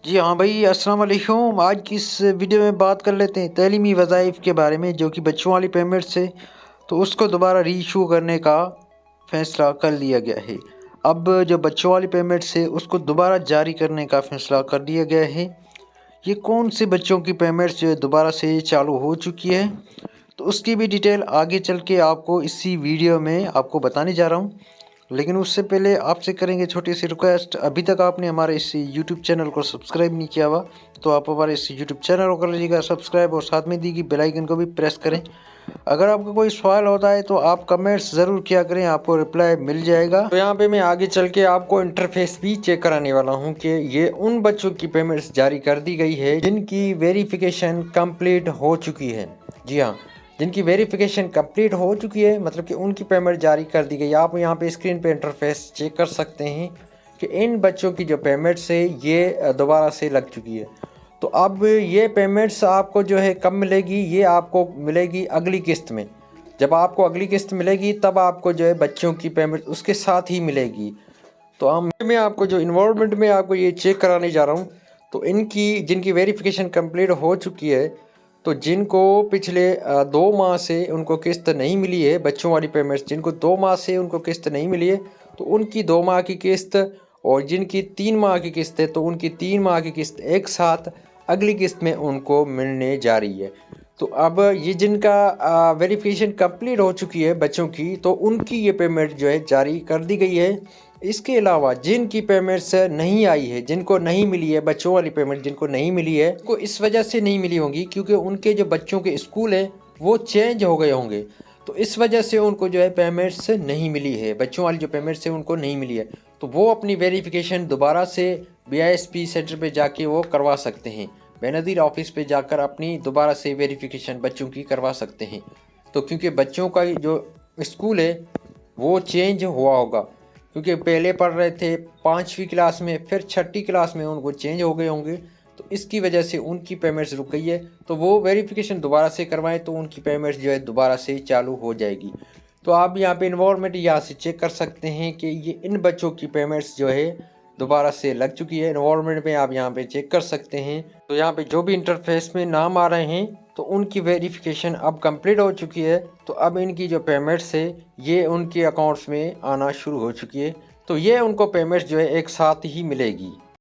जी हाँ भाई, अस्सलाम वालेकुम। आज की इस वीडियो में बात कर लेते हैं तैलीमी वज़ाइफ़ के बारे में, जो कि बच्चों वाली पेमेंट से तो उसको दोबारा रीइशू करने का फ़ैसला कर लिया गया है। अब जो बच्चों वाली पेमेंट से उसको दोबारा जारी करने का फ़ैसला कर लिया गया है। ये कौन से बच्चों की पेमेंट्स जो है दोबारा से चालू हो चुकी है, तो उसकी भी डिटेल आगे चल के आपको इसी वीडियो में आपको बताने जा रहा हूँ। लेकिन उससे पहले आपसे करेंगे छोटी सी रिक्वेस्ट। अभी तक आपने हमारे इस यूट्यूब चैनल को सब्सक्राइब नहीं किया हुआ, तो आप हमारे इस यूट्यूब चैनल को कर लीजिएगा सब्सक्राइब और साथ में दी गई बेल आइकन को भी प्रेस करें। अगर आपका कोई सवाल होता है तो आप कमेंट्स ज़रूर किया करें, आपको रिप्लाई मिल जाएगा। तो यहाँ पे मैं आगे चल के आपको इंटरफेस भी चेक कराने वाला हूँ कि ये उन बच्चों की पेमेंट्स जारी कर दी गई है जिनकी वेरिफिकेशन कंप्लीट हो चुकी है। जी हाँ, जिनकी वेरिफिकेशन कंप्लीट हो चुकी है, मतलब कि उनकी पेमेंट जारी कर दी गई। आप यहाँ पे स्क्रीन पे इंटरफेस चेक कर सकते हैं कि इन बच्चों की जो पेमेंट्स है ये दोबारा से लग चुकी है। तो अब ये पेमेंट्स आपको जो है कब मिलेगी, ये आपको मिलेगी अगली किस्त में। जब आपको अगली किस्त मिलेगी तब आपको जो है बच्चों की पेमेंट उसके साथ ही मिलेगी। तो हम मैं आपको जो इन्वॉल्वमेंट में आपको ये चेक कराने जा रहा हूँ, तो इनकी जिनकी वेरिफिकेशन कंप्लीट हो चुकी है, तो जिनको पिछले 2 माह से उनको किस्त नहीं मिली है, बच्चों वाली पेमेंट्स जिनको 2 माह से उनको किस्त नहीं मिली है, तो उनकी 2 माह की किस्त, और जिनकी 3 माह की किस्त है तो उनकी 3 माह की किस्त एक साथ अगली किस्त में उनको मिलने जा रही है। तो अब ये जिनका वेरिफिकेशन कंप्लीट हो चुकी है बच्चों की, तो उनकी ये पेमेंट जो है जारी कर दी गई है। इसके अलावा जिनकी पेमेंट्स नहीं आई है, जिनको नहीं मिली है बच्चों वाली पेमेंट, जिनको नहीं मिली है को इस वजह से नहीं मिली होंगी क्योंकि उनके जो बच्चों के स्कूल है वो चेंज हो गए होंगे, तो इस वजह से उनको जो है पेमेंट्स नहीं मिली है। बच्चों वाली जो पेमेंट्स है उनको नहीं मिली है, तो वो अपनी वेरिफिकेशन दोबारा से BISP सेंटर पे जाके वो करवा सकते हैं। बेनज़ीर ऑफिस पे जाकर अपनी दोबारा से वेरिफिकेशन बच्चों की करवा सकते हैं। तो क्योंकि बच्चों का जो स्कूल है वो चेंज हुआ होगा, क्योंकि पहले पढ़ रहे थे 5वीं क्लास में, फिर 6ठी क्लास में उनको चेंज हो गए होंगे, तो इसकी वजह से उनकी पेमेंट्स रुक गई है। तो वो वेरिफिकेशन दोबारा से करवाएं तो उनकी पेमेंट्स जो है दोबारा से चालू हो जाएगी। तो आप यहाँ पे इन्वॉल्वमेंट यहाँ से चेक कर सकते हैं कि ये इन बच्चों की पेमेंट्स जो है दोबारा से लग चुकी है। इन्वॉल्वमेंट में आप यहाँ पे चेक कर सकते हैं। तो यहाँ पे जो भी इंटरफेस में नाम आ रहे हैं तो उनकी वेरिफिकेशन अब कंप्लीट हो चुकी है। तो अब इनकी जो पेमेंट्स है ये उनके अकाउंट्स में आना शुरू हो चुकी है। तो ये उनको पेमेंट्स जो है एक साथ ही मिलेगी।